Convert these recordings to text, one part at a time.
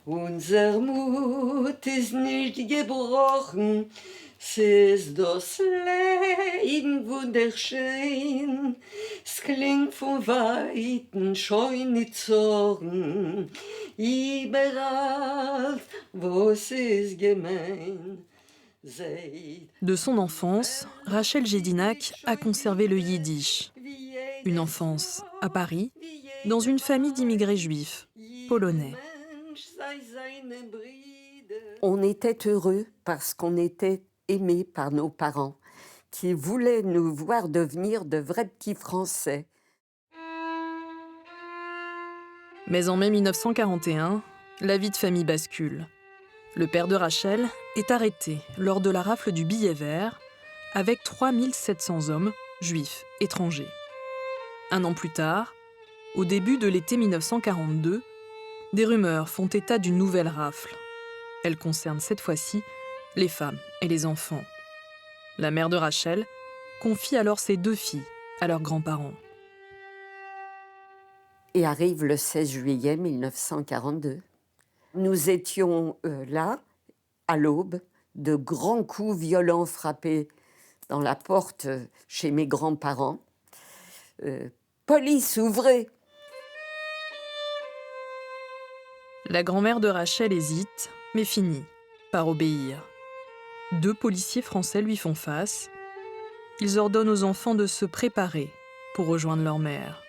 Unser Mut ist nicht gebrochen, es ist das Leben wunderschön. Es klingt von Weiten schon nicht Zorn, überall, wo es ist gemein. De son enfance, Rachel Gédinac a conservé le yiddish. Une enfance à Paris, dans une famille d'immigrés juifs, polonais. On était heureux parce qu'on était aimés par nos parents, qui voulaient nous voir devenir de vrais petits Français. Mais en mai 1941, la vie de famille bascule. Le père de Rachel est arrêté lors de la rafle du billet vert avec 3700 hommes, juifs, étrangers. Un an plus tard, au début de l'été 1942, des rumeurs font état d'une nouvelle rafle. Elle concerne cette fois-ci les femmes et les enfants. La mère de Rachel confie alors ses 2 filles à leurs grands-parents. Et arrive le 16 juillet 1942. Nous étions là, à l'aube, de grands coups violents frappés dans la porte chez mes grands-parents. Police, ouvrez! La grand-mère de Rachel hésite, mais finit par obéir. 2 policiers français lui font face. Ils ordonnent aux enfants de se préparer pour rejoindre leur mère.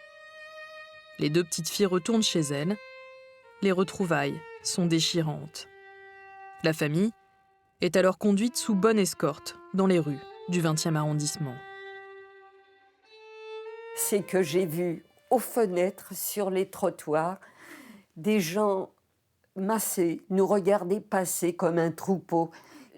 Les 2 petites filles retournent chez elles. Les retrouvailles sont déchirantes. La famille est alors conduite sous bonne escorte dans les rues du 20e arrondissement. C'est que j'ai vu aux fenêtres, sur les trottoirs, des gens massés, nous regarder passer comme un troupeau.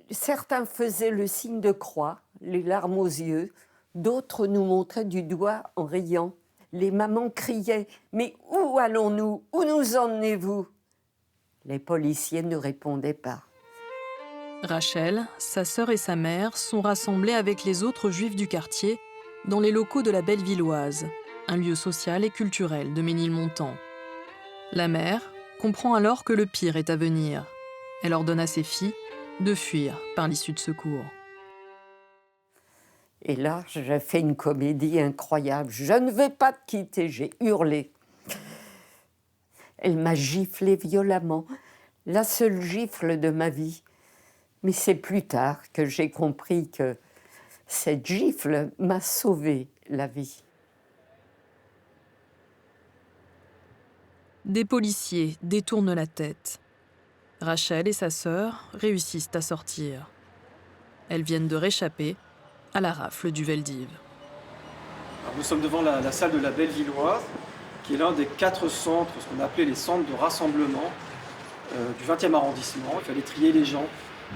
Certains faisaient le signe de croix, les larmes aux yeux, d'autres nous montraient du doigt en riant. Les mamans criaient « Mais où allons-nous? Où nous emmenez-vous » Les policiers ne répondaient pas. Rachel, sa sœur et sa mère sont rassemblées avec les autres juifs du quartier dans les locaux de la Bellevilloise, un lieu social et culturel de Ménilmontant. La mère comprend alors que le pire est à venir. Elle ordonne à ses filles de fuir par l'issue de secours. Et là, j'ai fait une comédie incroyable. « Je ne vais pas te quitter », j'ai hurlé. Elle m'a giflé violemment, la seule gifle de ma vie. Mais c'est plus tard que j'ai compris que cette gifle m'a sauvé la vie. Des policiers détournent la tête. Rachel et sa sœur réussissent à sortir. Elles viennent de réchapper à la rafle du Veldiv. Alors, nous sommes devant la salle de la Bellevilloise, qui est l'un des 4 centres, ce qu'on appelait les centres de rassemblement du 20e arrondissement. Il fallait trier les gens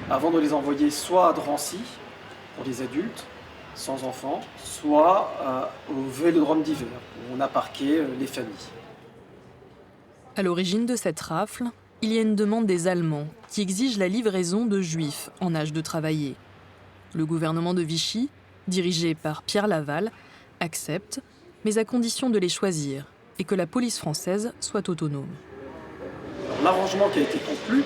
avant de les envoyer soit à Drancy, pour les adultes, sans enfants, soit au Vélodrome d'hiver, où on a parqué les familles. À l'origine de cette rafle, il y a une demande des Allemands qui exigent la livraison de Juifs en âge de travailler. Le gouvernement de Vichy, dirigé par Pierre Laval, accepte, mais à condition de les choisir et que la police française soit autonome. Alors, l'arrangement qui a été conclu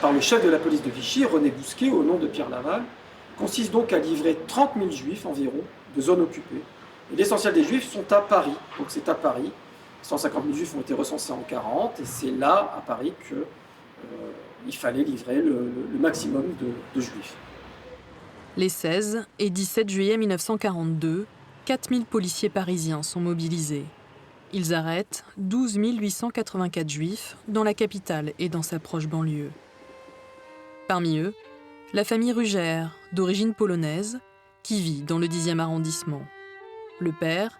par le chef de la police de Vichy, René Bousquet, au nom de Pierre Laval, consiste donc à livrer 30 000 Juifs environ de zones occupées. Et l'essentiel des Juifs sont à Paris, donc c'est à Paris. 150 000 Juifs ont été recensés en 40, et c'est là, à Paris, qu'il fallait livrer le maximum de Juifs. Les 16 et 17 juillet 1942, 4 000 policiers parisiens sont mobilisés. Ils arrêtent 12 884 Juifs dans la capitale et dans sa proche banlieue. Parmi eux, la famille Rugère, d'origine polonaise, qui vit dans le 10e arrondissement. Le père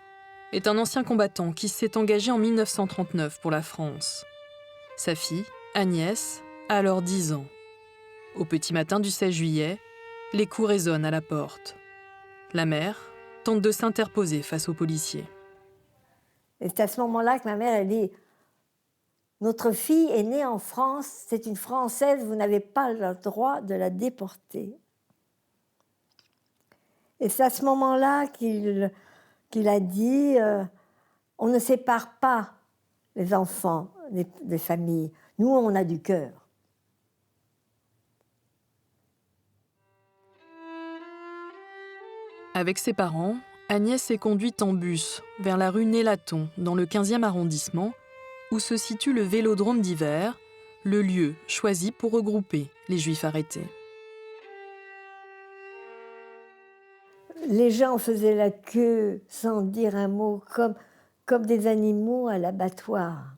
est un ancien combattant qui s'est engagé en 1939 pour la France. Sa fille, Agnès, a alors 10 ans. Au petit matin du 16 juillet, les coups résonnent à la porte. La mère tente de s'interposer face aux policiers. Et c'est à ce moment-là que ma mère a dit « Notre fille est née en France, c'est une Française, vous n'avez pas le droit de la déporter. » Et c'est à ce moment-là qu'il a dit on ne sépare pas les enfants des familles. Nous, on a du cœur. Avec ses parents, Agnès est conduite en bus vers la rue Nélaton, dans le 15e arrondissement, où se situe le Vélodrome d'hiver, le lieu choisi pour regrouper les Juifs arrêtés. Les gens faisaient la queue sans dire un mot, comme des animaux à l'abattoir.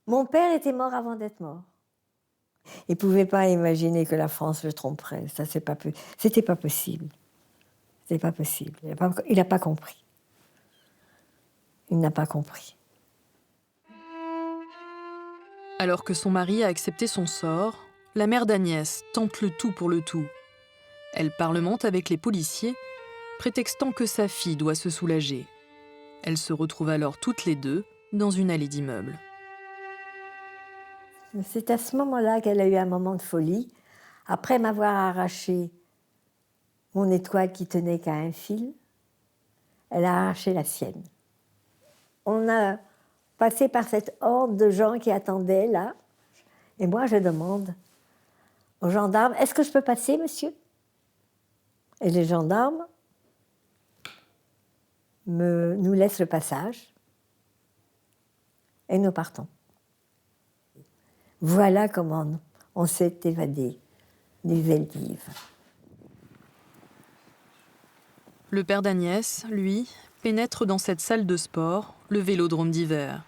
Mon père était mort avant d'être mort. Il ne pouvait pas imaginer que la France le tromperait. Ça, c'était pas possible. C'était pas possible. Il n'a pas compris. Il n'a pas compris. Alors que son mari a accepté son sort, la mère d'Agnès tente le tout pour le tout. Elle parlemente avec les policiers, prétextant que sa fille doit se soulager. Elles se retrouvent alors toutes les deux dans une allée d'immeubles. C'est à ce moment-là qu'elle a eu un moment de folie. Après m'avoir arraché mon étoile qui tenait qu'à un fil, elle a arraché la sienne. On a passé par cette horde de gens qui attendaient là, et moi je demande aux gendarmes, est-ce que je peux passer, monsieur? Et les gendarmes nous laissent le passage, et nous partons. Voilà comment on s'est évadé du Veldiv. Le père d'Agnès, lui, pénètre dans cette salle de sport, le Vélodrome d'hiver.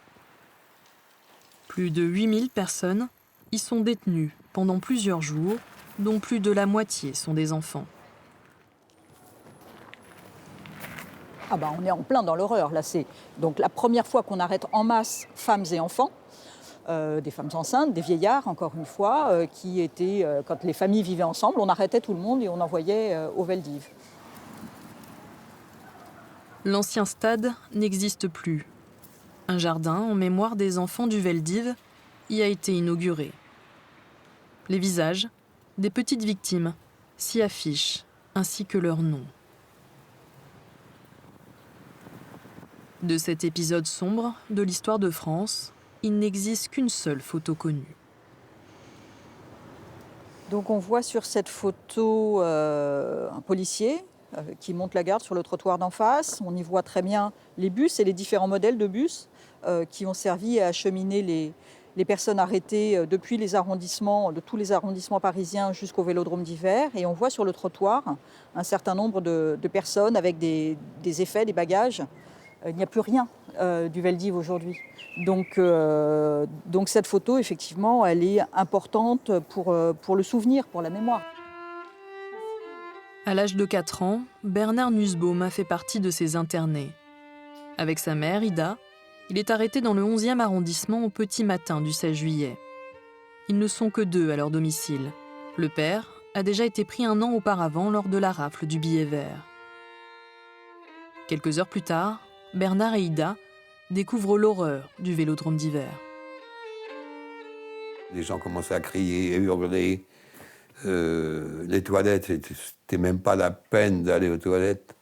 Plus de 8000 personnes y sont détenues pendant plusieurs jours, dont plus de la moitié sont des enfants. Ah bah on est en plein dans l'horreur, là. C'est donc la première fois qu'on arrête en masse femmes et enfants, des femmes enceintes, des vieillards, encore une fois, qui étaient, quand les familles vivaient ensemble, on arrêtait tout le monde et on envoyait au Veldiv. L'ancien stade n'existe plus. Un jardin en mémoire des enfants du Veldiv y a été inauguré. Les visages des petites victimes s'y affichent, ainsi que leurs noms. De cet épisode sombre de l'histoire de France, il n'existe qu'une seule photo connue. Donc on voit sur cette photo un policier qui monte la garde sur le trottoir d'en face. On y voit très bien les bus et les différents modèles de bus qui ont servi à acheminer les personnes arrêtées depuis les arrondissements, de tous les arrondissements parisiens jusqu'au Vélodrome d'hiver. Et on voit sur le trottoir un certain nombre de personnes avec des effets, des bagages. Il n'y a plus rien du Veldiv aujourd'hui. Donc cette photo, effectivement, elle est importante pour le souvenir, pour la mémoire. À l'âge de 4 ans, Bernard Nussbaum a fait partie de ces internés. Avec sa mère, Ida, il est arrêté dans le 11e arrondissement au petit matin du 16 juillet. Ils ne sont que 2 à leur domicile. Le père a déjà été pris 1 an auparavant lors de la rafle du billet vert. Quelques heures plus tard, Bernard et Ida découvrent l'horreur du Vélodrome d'hiver. Les gens commençaient à crier, à hurler. Les toilettes, c'était même pas la peine d'aller aux toilettes.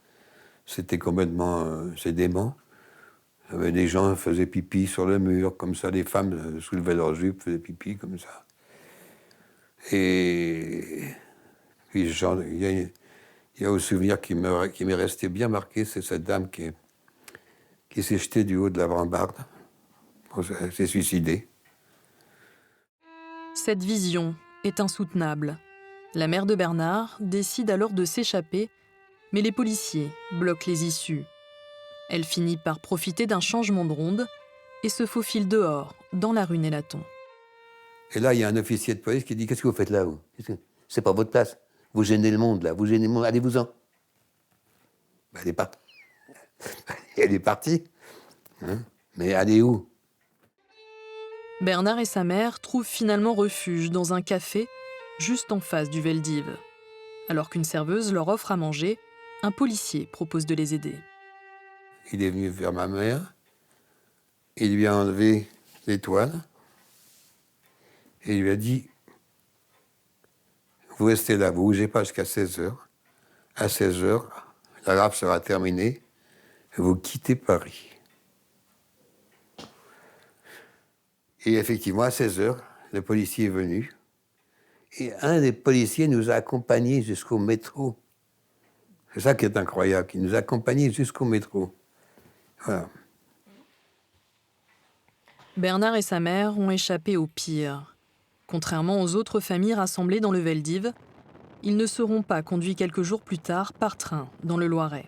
C'était complètement... c'est dément. Les gens faisaient pipi sur le mur, comme ça. Les femmes soulevaient leurs jupes, faisaient pipi, comme ça. Et puis, il y a un souvenir qui m'est resté bien marqué, c'est cette dame qui s'est jetée du haut de la rambarde. Elle s'est suicidée. Cette vision est insoutenable. La mère de Bernard décide alors de s'échapper, mais les policiers bloquent les issues. Elle finit par profiter d'un changement de ronde et se faufile dehors, dans la rue Nélaton. Et là, il y a un officier de police qui dit « Qu'est-ce que vous faites là, vous ? C'est pas votre place. Vous gênez le monde, là. Vous gênez le monde. Allez-vous-en. » Ben, elle est partie. Elle est partie. Hein ? Mais allez où ? Bernard et sa mère trouvent finalement refuge dans un café juste en face du Veldiv. Alors qu'une serveuse leur offre à manger, un policier propose de les aider. Il est venu vers ma mère, il lui a enlevé l'étoile et il lui a dit « Vous restez là, vous ne bougez pas jusqu'à 16h. À 16h, la rafle sera terminée et vous quittez Paris. » Et effectivement, à 16h, le policier est venu. Et un des policiers nous a accompagnés jusqu'au métro. C'est ça qui est incroyable, il nous a accompagnés jusqu'au métro. Voilà. Bernard et sa mère ont échappé au pire. Contrairement aux autres familles rassemblées dans le Veldiv, ils ne seront pas conduits quelques jours plus tard par train dans le Loiret.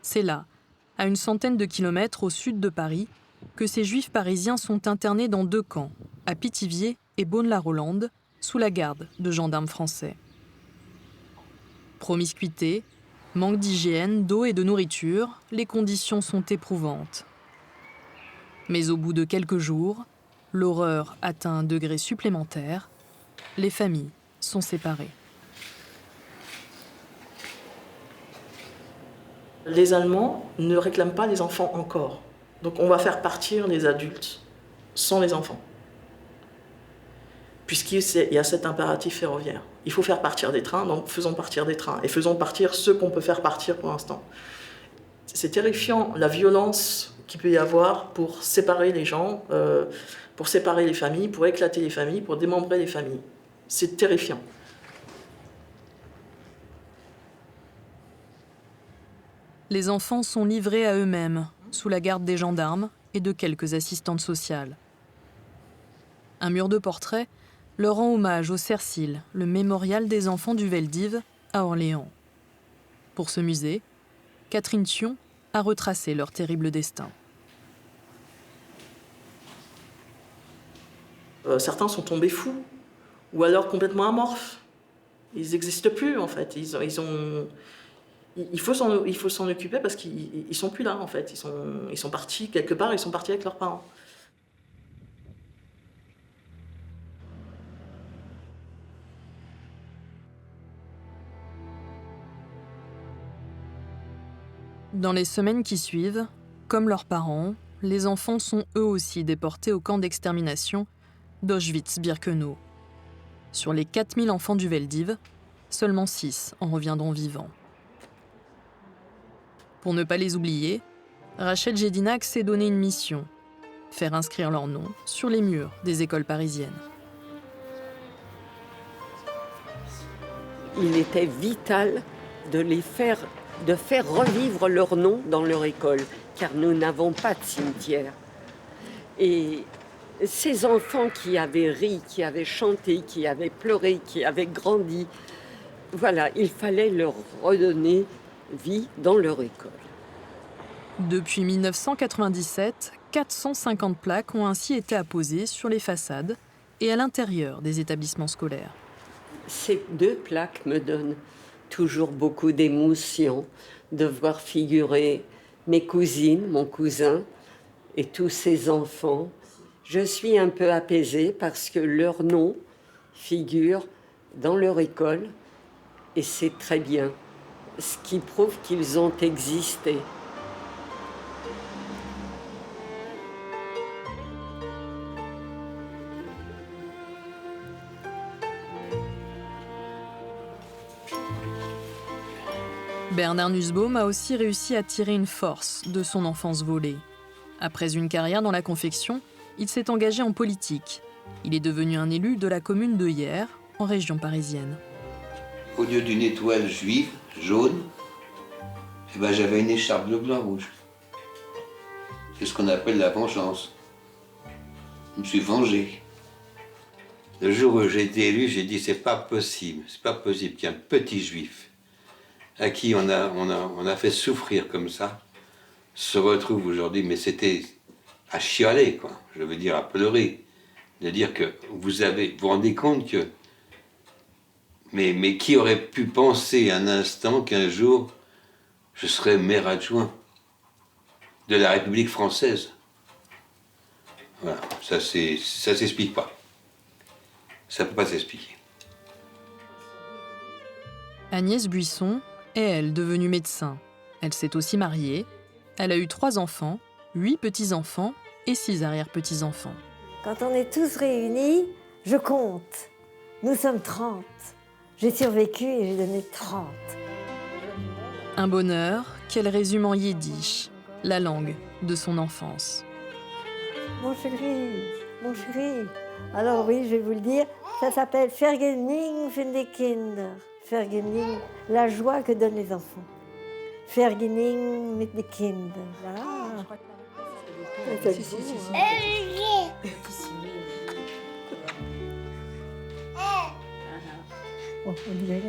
C'est là, à une centaine de kilomètres au sud de Paris, que ces juifs parisiens sont internés dans 2 camps, à Pithiviers et Beaune-la-Rolande, sous la garde de gendarmes français. Promiscuité, manque d'hygiène, d'eau et de nourriture, les conditions sont éprouvantes. Mais au bout de quelques jours, l'horreur atteint un degré supplémentaire, les familles sont séparées. Les Allemands ne réclament pas les enfants encore. Donc on va faire partir les adultes sans les enfants. Puisqu'il y a cet impératif ferroviaire. Il faut faire partir des trains, donc faisons partir des trains. Et faisons partir ceux qu'on peut faire partir pour l'instant. C'est terrifiant, la violence qu'il peut y avoir pour séparer les gens, pour séparer les familles, pour éclater les familles, pour démembrer les familles. C'est terrifiant. Les enfants sont livrés à eux-mêmes, sous la garde des gendarmes et de quelques assistantes sociales. Un mur de portraits leur rend hommage au Cercil, le mémorial des enfants du Veldiv, à Orléans. Pour ce musée, Catherine Thion a retracé leur terrible destin. Certains sont tombés fous, ou alors complètement amorphes. Ils n'existent plus, en fait. Il faut s'en occuper parce qu'ils sont plus là, en fait. Ils sont partis quelque part, ils sont partis avec leurs parents. Dans les semaines qui suivent, comme leurs parents, les enfants sont eux aussi déportés au camp d'extermination d'Auschwitz-Birkenau. Sur les 4000 enfants du Veldiv, seulement 6 en reviendront vivants. Pour ne pas les oublier, Rachel Gédinac s'est donné une mission, faire inscrire leurs noms sur les murs des écoles parisiennes. Il était vital de faire revivre leur nom dans leur école, car nous n'avons pas de cimetière. Et ces enfants qui avaient ri, qui avaient chanté, qui avaient pleuré, qui avaient grandi, voilà, il fallait leur redonner vie dans leur école. Depuis 1997, 450 plaques ont ainsi été apposées sur les façades et à l'intérieur des établissements scolaires. Ces 2 plaques me donnent toujours beaucoup d'émotion de voir figurer mes cousines, mon cousin et tous ces enfants. Je suis un peu apaisée parce que leur nom figure dans leur école et c'est très bien, ce qui prouve qu'ils ont existé. Bernard Nussbaum a aussi réussi à tirer une force de son enfance volée. Après une carrière dans la confection, il s'est engagé en politique. Il est devenu un élu de la commune de Hyères, en région parisienne. Au lieu d'une étoile juive, jaune, eh ben, j'avais une écharpe bleu, blanc, rouge. C'est ce qu'on appelle la vengeance. Je me suis vengé. Le jour où j'ai été élu, j'ai dit c'est pas possible qu'un petit juif à qui on a fait souffrir comme ça se retrouve aujourd'hui, mais c'était à chialer, quoi. Je veux dire à pleurer, de dire que vous vous rendez compte que mais qui aurait pu penser un instant qu'un jour je serais maire adjoint de la République française. Voilà, ça s'explique pas. Ça peut pas s'expliquer. Agnès Buisson est, elle, devenue médecin. Elle s'est aussi mariée. Elle a eu 3 enfants, 8 petits-enfants et 6 arrière-petits-enfants. Quand on est tous réunis, je compte. Nous sommes 30. J'ai survécu et j'ai donné 30. Un bonheur qu'elle résume en yiddish, la langue de son enfance. Mon chéri, Alors oui, je vais vous le dire, ça s'appelle Vergnügen für die Kinder. Vergnügen, la joie que donnent les enfants. Vergnügen mit den Kindern. Ah. C'est beau, hein. Oh, on dirait,